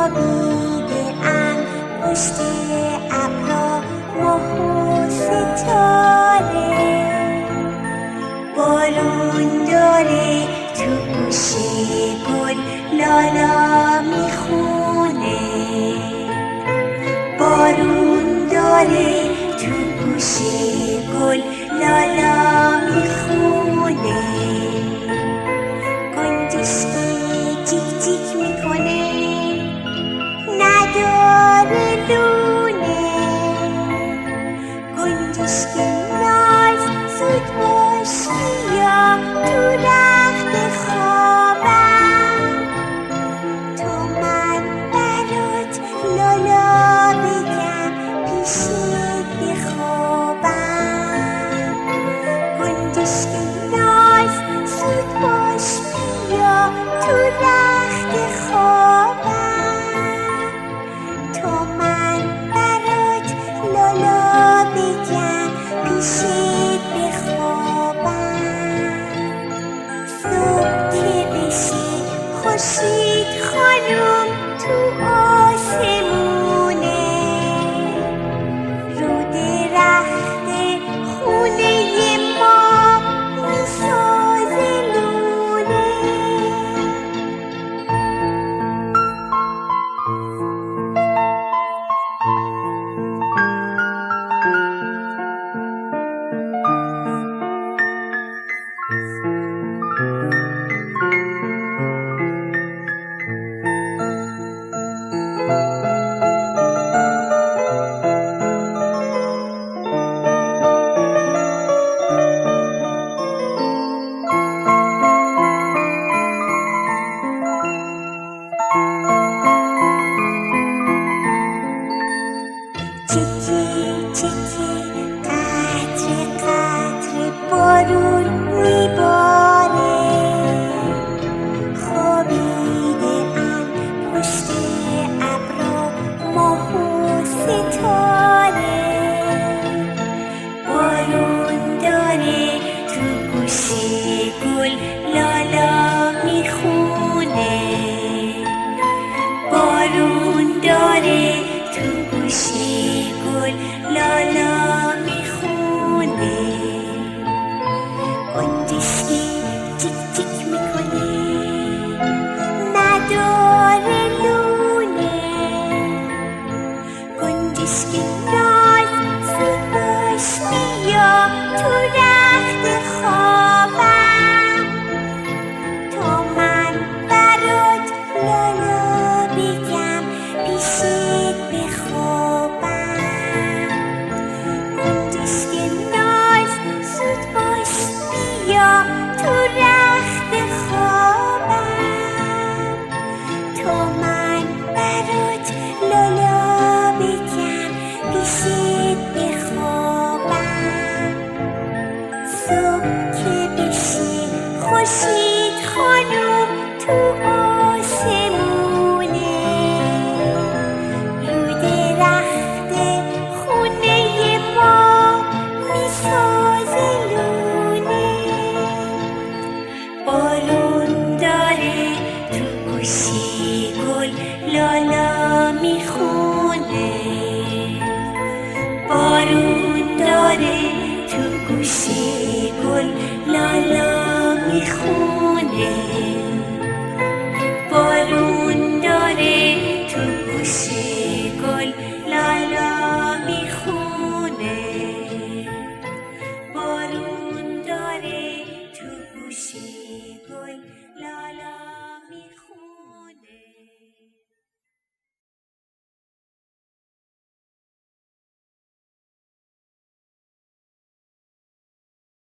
خوابیده ام پشت ابرا ماه و ستاره، بارون داره تو گوشه گل لالا میخونه، بارون داره تو گوشه گل لالا میخونه، گنجشکی جیک جیک میکنه نداره لونه، گنجشکی ناز زود باش بیا تو رخت خوابم، تو من برات لالا بگم پیشت بخوابم، گنجشکی ناز زود باش بیا تو رخت خوابم، تو من برات لالا بگم پیشت بخوابم، صبح که بشه خورشید خانم تو آسمونه، رو درخت خونه ما میسازه لونه. چکه چکه قطره قطره بارون میباره، خوابیده ام پشت ابرا ماه و ستاره، بارون داره تو گوشه گل لالا میخونه، بارون داره تو گوشه گل لالا میخونه، گنجشکی جیک جیک میکنه نداره لونه، گنجشکی ناز زود باش بیا تو رخت خوابم، تو من برات لالا بگم پیشت بخوابم، گنجشکی ناز زود باش بیا تو رخت خوابم، تو من برات لالا بگم پیشت بخوابم، صبح که بشه خورشید خانم تو آسمونه، رو درخت خونه ما میسازه لونه، بارون داره تو گوشه گل لالا میخونه، بارون داره تو گوشه گل لالا میخونه.